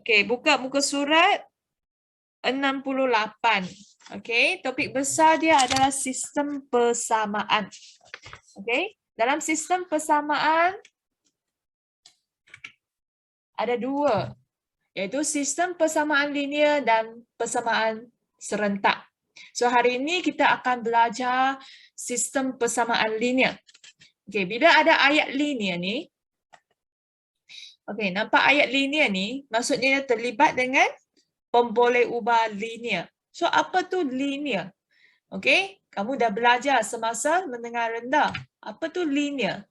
Okey, buka muka surat 68. Okey, topik besar dia adalah sistem persamaan. Okey, dalam sistem persamaan ada dua, iaitu sistem persamaan linear dan persamaan serentak. So hari ini kita akan belajar sistem persamaan linear. Okey, bila ada ayat linear ni, okey, nampak ayat linear ni, maksudnya terlibat dengan pemboleh ubah linear. So apa tu linear? Okey, kamu dah belajar semasa menengah rendah. Apa tu linear?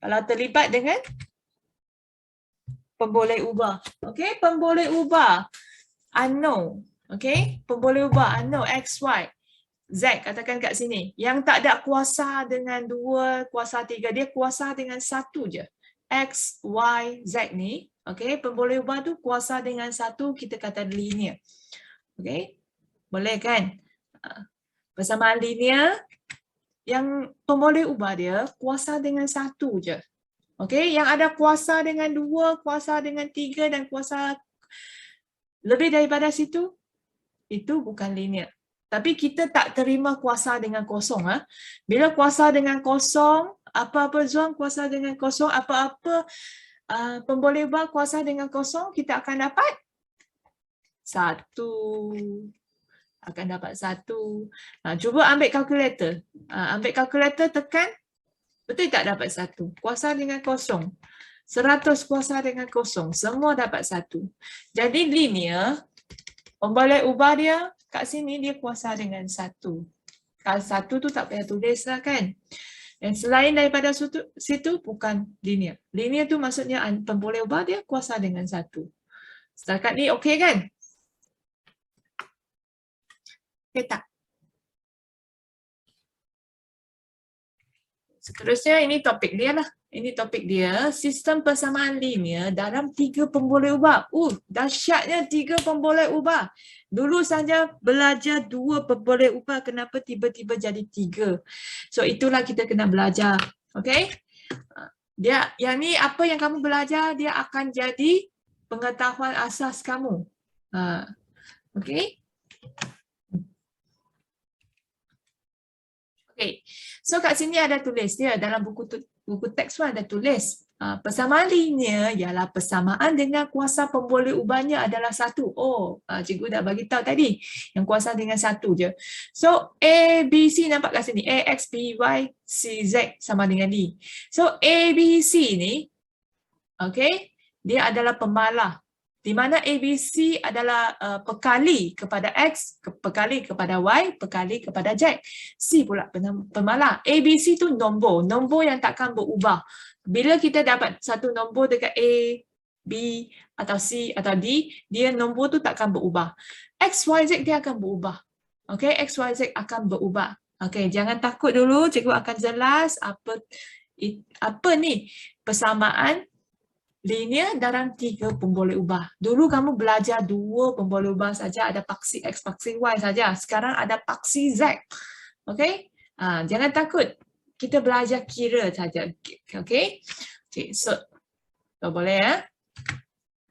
Kalau terlibat dengan pemboleh ubah. Okey, pemboleh ubah unknown. Okey, pemboleh ubah unknown x, y. Z katakan kat sini. Yang tak ada kuasa dengan 2, kuasa 3. Dia kuasa dengan 1 je. X, Y, Z ni. Okay, pemboleh ubah tu kuasa dengan 1, kita kata linear. Okay, boleh kan? Persamaan linear yang pemboleh ubah dia kuasa dengan 1 je. Okay, yang ada kuasa dengan 2, kuasa dengan 3 dan kuasa lebih daripada situ, itu bukan linear. Tapi kita tak terima kuasa dengan kosong. Bila kuasa dengan kosong, apa-apa zuang kuasa dengan kosong, apa-apa pemboleh ubah kuasa dengan kosong, kita akan dapat 1. Akan dapat 1. Cuba ambil kalkulator. Ambil kalkulator, tekan. Betul tak dapat 1? Kuasa dengan kosong. 100 kuasa dengan kosong. Semua dapat 1. Jadi linear, pemboleh ubah dia kat sini dia kuasa dengan 1. Kalau 1 tu tak payah tulis lah kan. Dan selain daripada situ bukan linear. Linear tu maksudnya pemboleh ubah dia kuasa dengan 1. Setakat ni okey kan? Okey tak? Seterusnya ini topik dia lah. Ini topik dia, sistem persamaan linear dalam 3 pemboleh ubah. Dahsyatnya 3 pemboleh ubah. Dulu saja belajar 2 pemboleh ubah, kenapa tiba-tiba jadi 3? So itulah kita kena belajar. Okay? Dia, yang ni apa yang kamu belajar, dia akan jadi pengetahuan asas kamu. Okay? Okay, so kat sini ada tulis dia dalam buku teks pun ada tulis. Persamaan linear ialah persamaan dengan kuasa pemboleh ubahnya adalah 1. Cikgu dah bagi tahu tadi yang kuasa dengan 1 je. So A, B, C nampak kat sini. A, X, B, Y, C, Z sama dengan D. So A, B, C ni, okay, dia adalah pemalah. Di mana ABC adalah pekali kepada X, pekali kepada Y, pekali kepada Z. C pula pemalah. ABC tu nombor yang takkan berubah. Bila kita dapat satu nombor dekat A, B atau C atau D, dia nombor tu takkan berubah. X, Y, Z dia akan berubah. Okay, X, Y, Z akan berubah. Okay, jangan takut dulu, cikgu akan jelas apa ni persamaan linear dalam 3 pemboleh ubah. Dulu kamu belajar 2 pemboleh ubah saja, ada paksi X, paksi Y saja. Sekarang ada paksi Z. Okay? Jangan takut. Kita belajar kira saja. Okay? So boleh ya?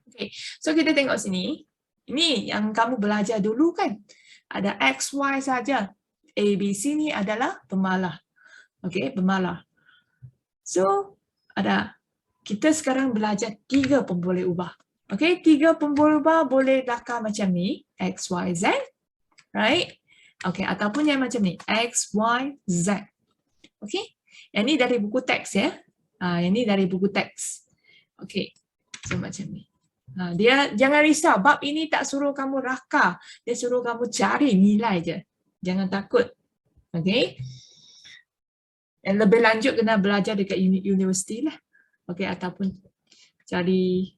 Okay. So kita tengok sini. Ini yang kamu belajar dulu kan? Ada X, Y saja. A, B, C ni adalah pemalah. Okay? Pemalah. So ada kita sekarang belajar 3 pemboleh ubah. Okay, 3 pemboleh ubah boleh dakar macam ni, X, Y, Z. Right? Okay, ataupun yang macam ni, X, Y, Z. Okay, yang ni dari buku teks ya. Yang ni dari buku teks. Okay, so macam ni. Dia jangan risau, bab ini tak suruh kamu raka. Dia suruh kamu cari nilai je. Jangan takut. Okay. Yang lebih lanjut kena belajar dekat universiti lah. Okay, ataupun cari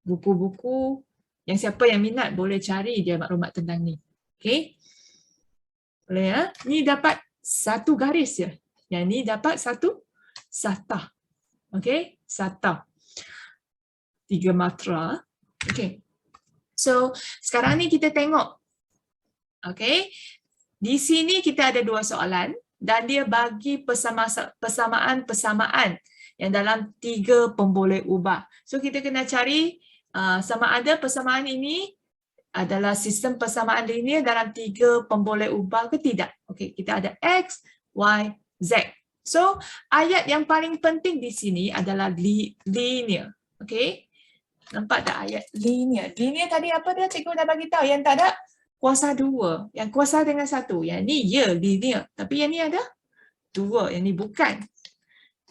buku-buku yang siapa yang minat boleh cari dia maklumat tentang ni. Okay. Boleh ya? Ni dapat 1 garis je. Yang ni dapat 1 satah. Okay. Satah. 3 matra. Okay. So, sekarang ni kita tengok. Okay. Di sini kita ada 2 soalan dan dia bagi persamaan yang dalam 3 pemboleh ubah. So kita kena cari sama ada persamaan ini adalah sistem persamaan linear dalam 3 pemboleh ubah ke tidak. Okey, kita ada X, Y, Z. So, ayat yang paling penting di sini adalah linear. Okey. Nampak tak ayat linear? Linear tadi apa dia? Cikgu dah bagi tahu. Yang tak ada kuasa 2. Yang kuasa dengan 1. Yang ni ya linear. Tapi yang ni ada 2. Yang ni bukan.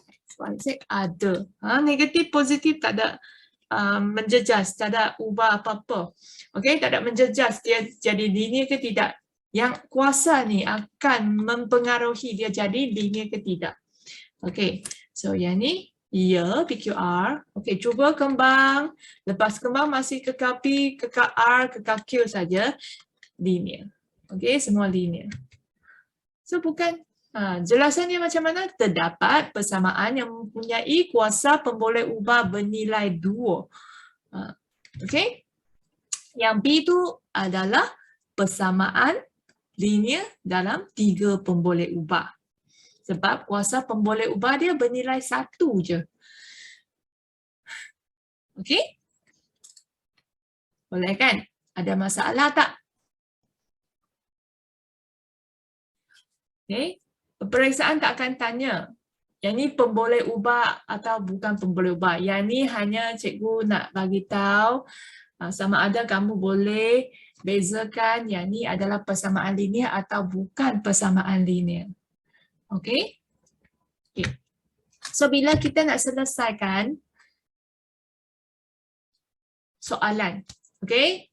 X, Y, Z ada. Negatif, positif tak ada. Menjejas, tak ada ubah apa-apa. Okey, tak ada menjejas dia jadi linear ke tidak. Yang kuasa ni akan mempengaruhi dia jadi linear ke tidak. Okey, so yang ni ya PQR. Okey, cuba kembang. Lepas kembang masih kekal P, kekal R, kekal Q saja linear. Okey, semua linear. So bukan jelasannya macam mana? Terdapat persamaan yang mempunyai kuasa pemboleh ubah bernilai 2. Okey. Yang B itu adalah persamaan linear dalam 3 pemboleh ubah. Sebab kuasa pemboleh ubah dia bernilai 1 je. Okey? Boleh kan? Ada masalah tak? Okey. Peperiksaan tak akan tanya, yang ni pemboleh ubah atau bukan pemboleh ubah. Yang ni hanya cikgu nak bagi tahu sama ada kamu boleh bezakan yang ni adalah persamaan linear atau bukan persamaan linear. Okey? Okay. So bila kita nak selesaikan soalan, okey?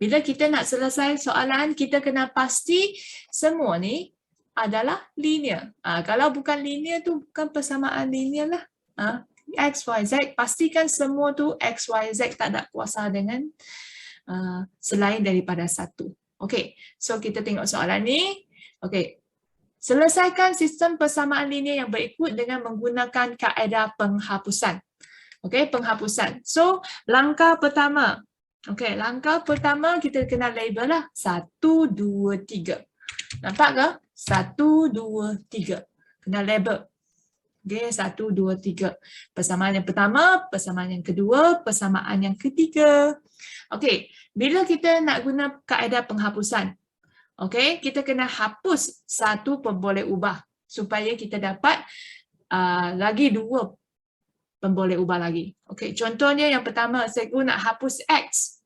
Bila kita nak selesai soalan, kita kena pasti semua ni adalah linear. Kalau bukan linear tu bukan persamaan linear lah. X, Y, Z, pastikan semua tu X, Y, Z tak ada kuasa dengan selain daripada 1. Okey, so kita tengok soalan ni. Okey, selesaikan sistem persamaan linear yang berikut dengan menggunakan kaedah penghapusan. Okey, penghapusan. So, langkah pertama. Okey, langkah pertama kita kena label lah. 1, 2, 3. Nampak ke? 1, 2, 3. Kena label. Okey, 1, 2, 3. Persamaan yang pertama, persamaan yang kedua, persamaan yang ketiga. Okey, bila kita nak guna kaedah penghapusan, okey, kita kena hapus 1 pemboleh ubah supaya kita dapat lagi 2 pemboleh ubah lagi. Okey, contohnya yang pertama, cikgu nak hapus X.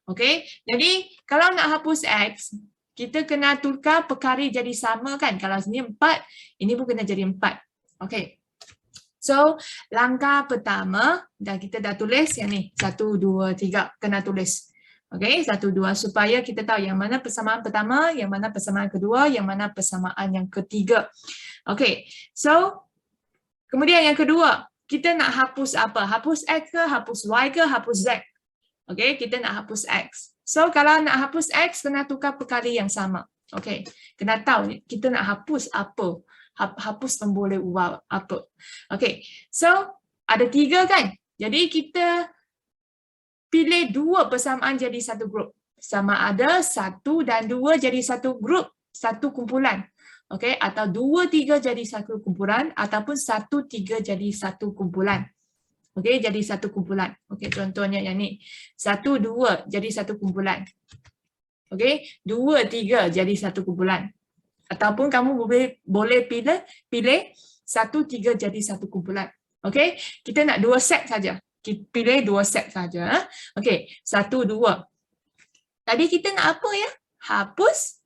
Okey, jadi kalau nak hapus X, kita kena tukar perkara jadi sama kan? Kalau sini 4, ini pun kena jadi 4. Okey. So, langkah pertama, kita dah tulis yang ni. 1, 2, 3. Kena tulis. Okey, 1, 2. Supaya kita tahu yang mana persamaan pertama, yang mana persamaan kedua, yang mana persamaan yang ketiga. Okey, so, kemudian yang kedua, kita nak hapus apa? Hapus X ke, hapus Y ke, hapus Z? Okey, kita nak hapus X. So, kalau nak hapus X, kena tukar perkara yang sama. Okey, kena tahu kita nak hapus apa. Hapus pemboleh ubah apa. Okey, so ada 3 kan? Jadi kita pilih 2 persamaan jadi satu grup. Sama ada 1 dan 2 jadi satu grup, satu kumpulan. Okey, atau 2, 3 jadi satu kumpulan, ataupun 1, 3 jadi satu kumpulan. Okey, jadi satu kumpulan. Okey, contohnya yang ni. 1, 2 jadi satu kumpulan. Okey, 2, 3 jadi satu kumpulan. Ataupun kamu boleh pilih 1, 3 jadi satu kumpulan. Okey, kita nak 2 set saja. Kita pilih 2 set saja. Okey, 1, 2. Tadi kita nak apa ya? Hapus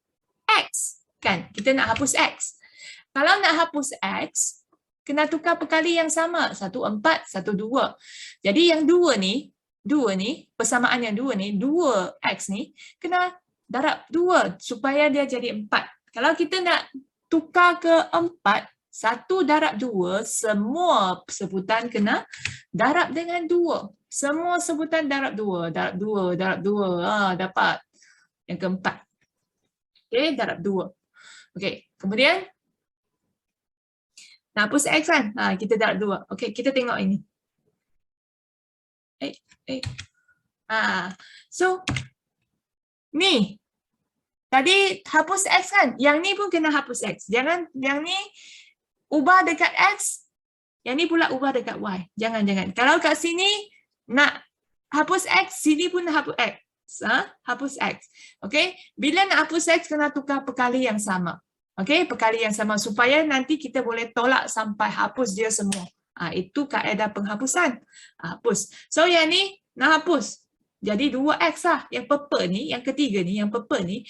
X. Kan? Kita nak hapus X. Kalau nak hapus X, kena tukar perkara yang sama. 1, 4, 1, 2. Jadi yang 2 ni, persamaan yang 2 ni, 2X ni, kena darab 2 supaya dia jadi 4. Kalau kita nak tukar ke 4, 1 darab 2, semua sebutan kena darab dengan 2. Semua sebutan darab 2, darab 2, darab 2. Dapat yang keempat. Okey, darab 2. Okey, kemudian nak hapus X kan? Kita darab 2. Okey, kita tengok ini. So, ni. Tadi hapus X kan? Yang ni pun kena hapus X. Jangan, yang ni ubah dekat X, yang ni pula ubah dekat Y. Jangan. Kalau kat sini nak hapus X, sini pun hapus X. Hapus X. Okey, bila nak hapus X kena tukar perkali yang sama. Okey, perkali yang sama supaya nanti kita boleh tolak sampai hapus dia semua. Itu kaedah penghapusan. Hapus. So yang ni nak hapus. Jadi 2X lah. Yang purple ni, yang ketiga ni, yang purple ni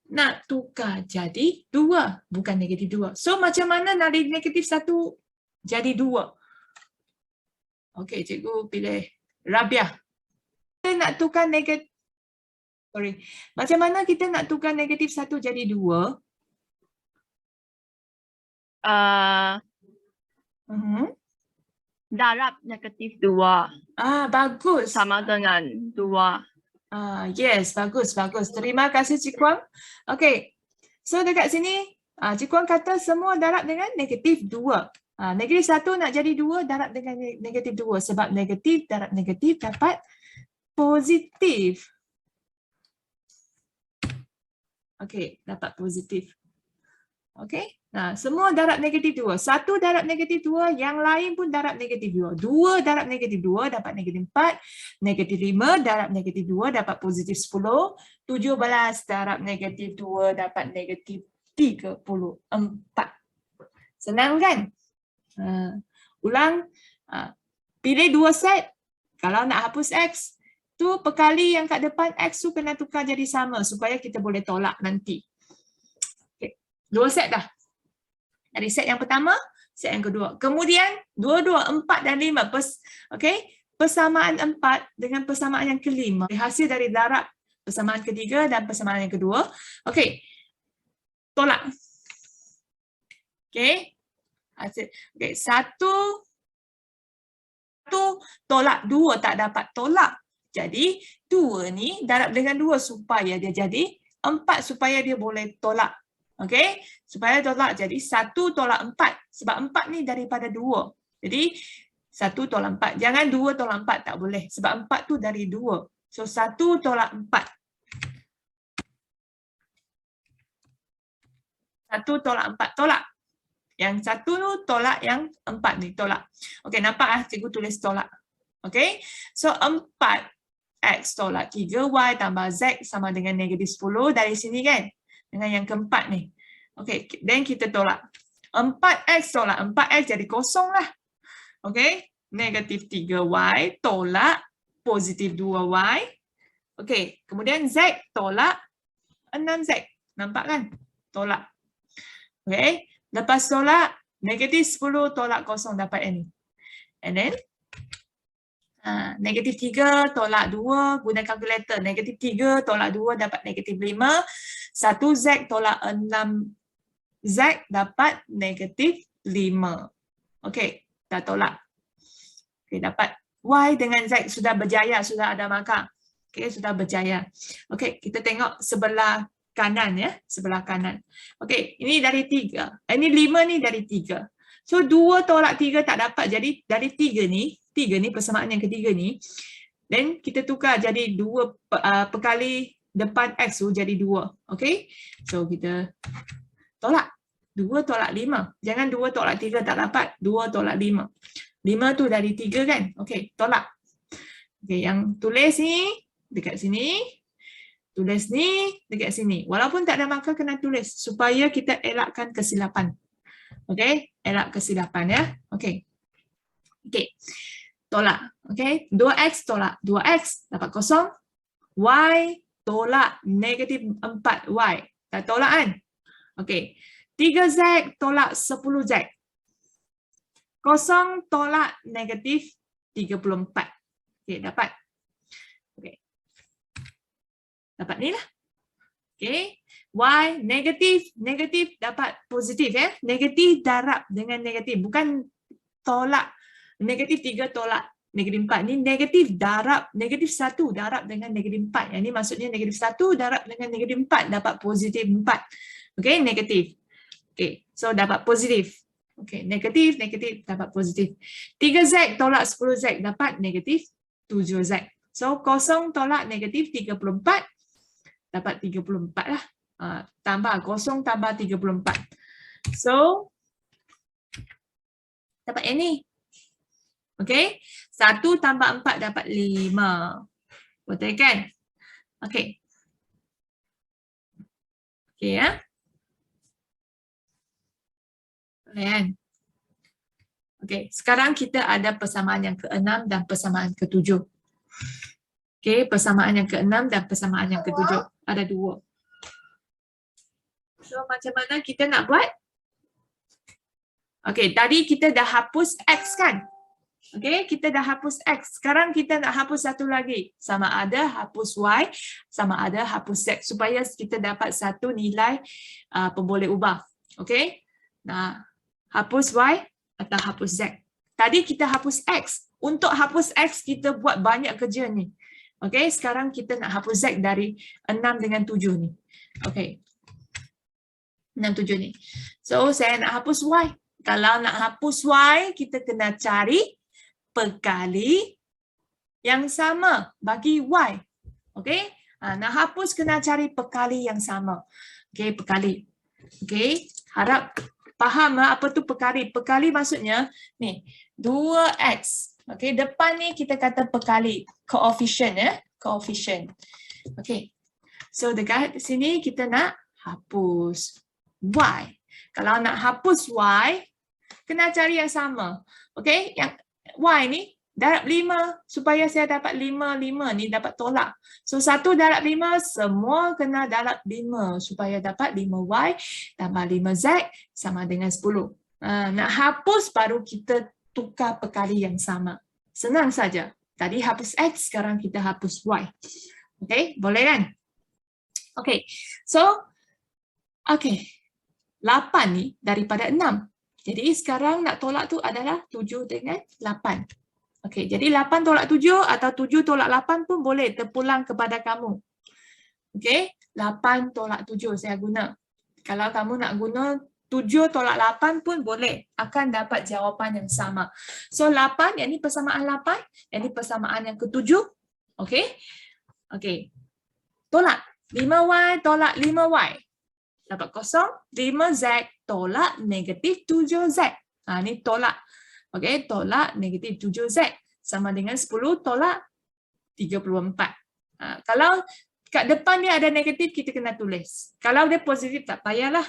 nak tukar jadi 2, bukan negatif 2. So macam mana dari negatif 1 jadi 2? Okey, cikgu pilih Rabiah. Kita nak tukar negatif. Sorry. Macam mana kita nak tukar negatif 1 jadi 2? Darab negatif 2. Bagus. Sama dengan 2. Yes, bagus, bagus. Terima kasih Cik Kuang. Okey. So dekat sini, Cik Kuang kata semua darab dengan negatif 2. Negatif 1 nak jadi 2 darab dengan negatif 2. Sebab negatif darab negatif dapat positif. Okey, dapat positif. Okey. Nah, semua darab negatif 2. 1 darab negatif 2, yang lain pun darab negatif 2. 2 darab negatif 2 dapat negatif 4. Negatif 5 darab negatif 2 dapat positif 10. 17 darab negatif 2 dapat negatif 34. Senang kan? Ulang. Pilih 2 set. Kalau nak hapus X, tu perkali yang kat depan X tu kena tukar jadi sama supaya kita boleh tolak nanti. Okay. 2 set dah. Dari set yang pertama, set yang kedua. Kemudian 2, 4 dan 5. Okay. Persamaan 4 dengan persamaan yang kelima. Hasil dari darab persamaan ketiga dan persamaan yang kedua. Okay. Tolak. Okay. Hasil. Okay. 1 tolak 2 tak dapat tolak. Jadi 2 ni darab dengan 2 supaya dia jadi 4 supaya dia boleh tolak. Okey, supaya tolak jadi 1 tolak 4 sebab 4 ni daripada 2. Jadi 1 tolak 4. Jangan 2 tolak 4, tak boleh sebab 4 tu dari 2. So 1 tolak 4. 1 tolak 4 tolak. Yang 1 tu tolak, yang 4 ni tolak. Okey, nampak cikgu tulis tolak. Okey. So 4X tolak 3Y tambah Z sama dengan negatif 10 dari sini kan. Dengan yang keempat ni. Okey, then kita tolak. 4X tolak 4X jadi kosong lah. Okey, negatif 3Y tolak positif 2Y. Okey, kemudian Z tolak 6Z. Nampak kan? Tolak. Okey, lepas tolak negatif 10 tolak kosong dapat ini. And then negatif 3 tolak 2 guna kalkulator. Negatif 3 tolak 2 dapat negatif 5. 1Z tolak 6Z dapat negatif 5. Okey, dah tolak. Okey, dapat Y dengan Z sudah berjaya, sudah ada markah. Okey, sudah berjaya. Okey, kita tengok sebelah kanan ya, sebelah kanan. Okey, ini dari 3. Ini 5 ni dari 3. So 2 tolak 3 tak dapat. Jadi dari 3 ni persamaan yang ketiga ni, then kita tukar jadi 2 perkali depan X tu jadi 2. Okey. So kita tolak. 2 tolak 5. Jangan 2 tolak 3 tak dapat. 2 tolak 5. 5 tu dari 3 kan? Okey, tolak. Okey, yang tulis ni dekat sini. Tulis ni dekat sini. Walaupun tak ada markah kena tulis supaya kita elakkan kesilapan. Okey, elak kesilapan ya. Okey. Okey. Tolak. Okey, 2X tolak 2X dapat kosong. Y tolak negatif 4Y. Dah tolak kan? Okey. 3Z tolak 10Z. Kosong tolak negatif 34. Okey, dapat. Okey. Dapat ni lah. Okey. Y negatif dapat positif ya. Negatif darab dengan negatif. Bukan tolak. Negatif 3 tolak negatif 4. Ni negatif darab, negatif 1 darab dengan negatif 4. Yang ni maksudnya negatif 1 darab dengan negatif 4 dapat positif 4. Okey, negatif. Okey, so dapat positif. Okey, negatif dapat positif. 3Z tolak 10Z dapat negatif 7Z. So, kosong tolak negatif 34 dapat 34 lah. Tambah kosong tambah 34. So, dapat yang ni. Okey, 1 tambah 4 dapat 5. Betul kan? Okey. Okey ya. Boleh kan? Okey, sekarang kita ada persamaan yang ke-6 dan persamaan ke-7. Okey, persamaan yang ke-6 dan persamaan yang ke-7. Ada 2. So, macam mana kita nak buat? Okey, tadi kita dah hapus X kan? Okey, kita dah hapus X. Sekarang kita nak hapus satu lagi. Sama ada hapus Y, sama ada hapus Z. Supaya kita dapat satu nilai pemboleh ubah. Okey? Nah, hapus Y atau hapus Z. Tadi kita hapus X. Untuk hapus X, kita buat banyak kerja ni. Okey, sekarang kita nak hapus Z dari 6 dengan 7 ni. Okey. 6, 7 ni. So, saya nak hapus Y. Kalau nak hapus Y, kita kena cari perkali yang sama bagi Y. Okey? Nak hapus kena cari perkali yang sama. Okey, perkali. Okey, harap faham apa tu perkali. Perkali maksudnya ni 2x. Okey, depan ni kita kata perkali, coefficient ya, coefficient. Okey. So dekat sini kita nak hapus Y. Kalau nak hapus Y, kena cari yang sama. Okey, yang Y ni darab 5 supaya saya dapat 5 ni dapat tolak. So 1 darab 5 semua kena darab 5 supaya dapat 5Y tambah 5Z sama dengan 10. Nak hapus baru kita tukar perkali yang sama. Senang saja. Tadi hapus X, sekarang kita hapus Y. Okey, boleh kan? Okey. So 8 ni daripada 6. Jadi sekarang nak tolak tu adalah 7 dengan 8. Okey, jadi 8 tolak 7 atau 7 tolak 8 pun boleh terpulang kepada kamu. Okey, 8 tolak 7 saya guna. Kalau kamu nak guna 7 tolak 8 pun boleh. Akan dapat jawapan yang sama. So 8, yang ni persamaan 8. Yang ni persamaan yang ke-7. Okey. Okey. Tolak. 5Y tolak 5Y. Dapat kosong. 5Z tolak negatif 7Z. Ni tolak. Okey, tolak negatif 7Z. Sama dengan 10 tolak 34. Kalau kat depan dia ada negatif, kita kena tulis. Kalau dia positif, tak payahlah.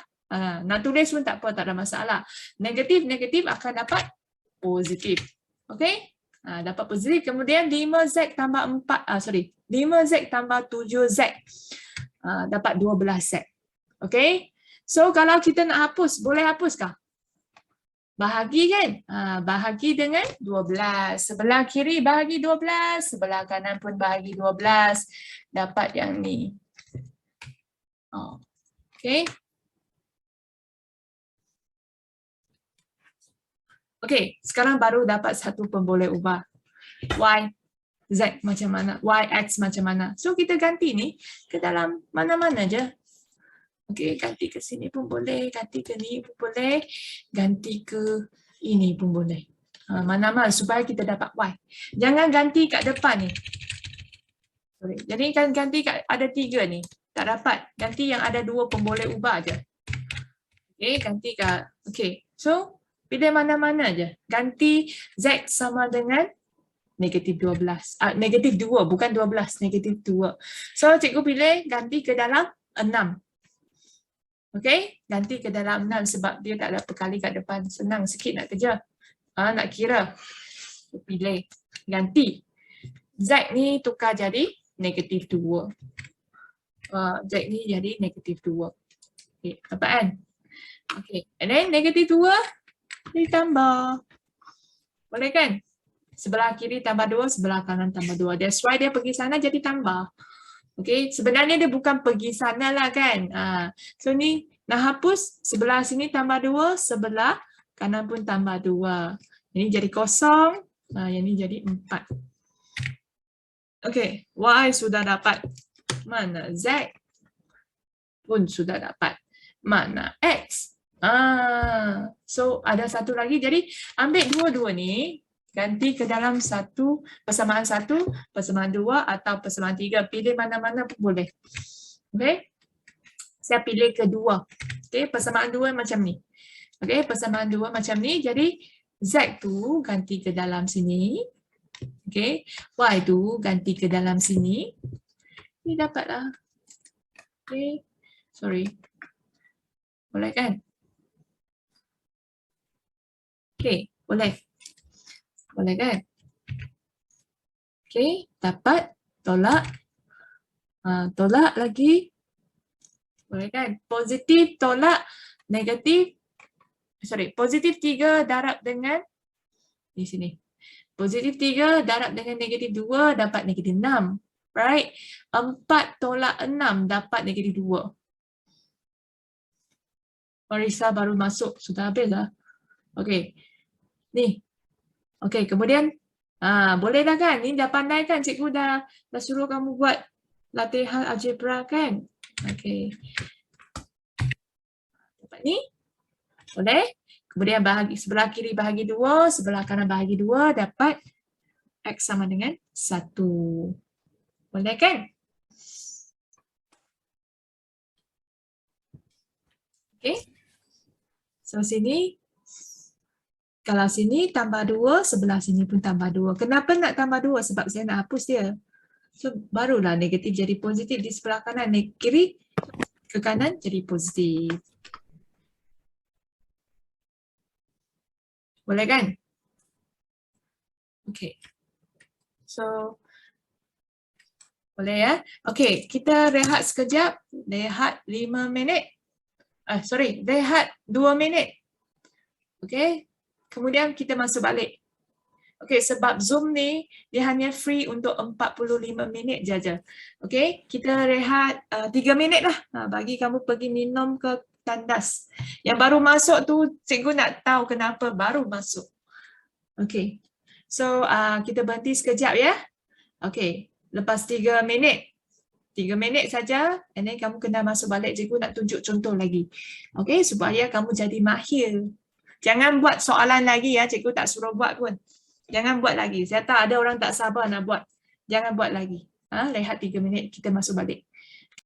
Nak tulis pun tak apa, tak ada masalah. Negatif akan dapat positif. Okey? Dapat positif. Kemudian 5Z tambah 5Z tambah 7Z. Dapat 12Z. Okey? So, kalau kita nak hapus, boleh hapuskah? Bahagi kan? Bahagi dengan 12. Sebelah kiri bahagi 12. Sebelah kanan pun bahagi 12. Dapat yang ni. Okey. Okey, sekarang baru dapat satu pemboleh ubah. Y, Z macam mana? Y, X macam mana? So, kita ganti ni ke dalam mana-mana je. Okey, ganti ke sini pun boleh, ganti ke ni pun boleh, ganti ke ini pun boleh. Mana-mana supaya kita dapat Y. Jangan ganti kat depan ni. Sorry. Jadi kan ganti kat ada 3 ni. Tak dapat. Ganti yang ada 2 pemboleh ubah je. Okey, ganti kat. Okey. So, pilih mana-mana je. Ganti Z sama dengan negatif 12. Negatif 2, bukan 12, negatif 2. So, cikgu pilih ganti ke dalam 6. Okey, ganti ke dalam 6 sebab dia tak ada perkali kat depan. Senang sikit nak kerja. Nak kira. Pilih. Ganti. Z ni tukar jadi negatif 2. Z ni jadi negatif 2. Okey, dapat kan? Okey, and then negatif 2 ditambah. Boleh kan? Sebelah kiri tambah 2, sebelah kanan tambah 2. That's why dia pergi sana jadi tambah. Okey, sebenarnya dia bukan pergi sana lah kan. So ni nak hapus, sebelah sini tambah 2, sebelah kanan pun tambah 2. Ini jadi kosong, yang ni jadi 4. Okey, Y sudah dapat. Mana Z? Pun sudah dapat. Mana X? So ada satu lagi, jadi ambil dua-dua ni, ganti ke dalam persamaan 1, persamaan 2 atau persamaan 3. Pilih mana-mana pun boleh. Okey. Saya pilih kedua. Okey, persamaan 2 macam ni. Okey, persamaan 2 macam ni. Jadi Z tu ganti ke dalam sini. Okay. Y tu ganti ke dalam sini. Ni dapatlah. Okay. Sorry. Boleh kan? Okay. Boleh. Boleh kan? Okay. Dapat. Tolak. Tolak lagi. Boleh kan? Positif tolak negatif. Sorry. Positif 3 darab dengan di sini. Positif 3 darab dengan negatif 2 dapat negatif 6. Right? 4 tolak 6 dapat negatif 2. Marisa baru masuk. Sudah habis lah. Okey. Ni. Okey, kemudian boleh dah kan? Ni dah pandai kan? Cikgu dah suruh kamu buat latihan algebra kan? Okey. Dapat ni? Boleh? Kemudian bahagi sebelah kiri bahagi 2, sebelah kanan bahagi 2 dapat X sama dengan 1. Boleh kan? Okey. So sini, kalau sini tambah 2, sebelah sini pun tambah 2. Kenapa nak tambah 2? Sebab saya nak hapus dia. So barulah negatif jadi positif di sebelah kanan. Kiri ke kanan jadi positif. Boleh kan? Okey. So, boleh ya? Okey, kita rehat sekejap. Rehat 5 minit. Rehat 2 minit. Okey. Kemudian kita masuk balik. Okey, sebab Zoom ni dia hanya free untuk 45 minit saja. Okey, kita rehat 3 minit lah. Bagi kamu pergi minum ke tandas. Yang baru masuk tu cikgu nak tahu kenapa baru masuk. Okey. So kita berhenti sekejap ya. Okey, lepas 3 minit. 3 minit saja, and then kamu kena masuk balik. Cikgu nak tunjuk contoh lagi. Okey, supaya kamu jadi mahir. Jangan buat soalan lagi ya, cikgu tak suruh buat pun. Jangan buat lagi. Saya tahu ada orang tak sabar nak buat. Jangan buat lagi. Rehat 3 minit, kita masuk balik.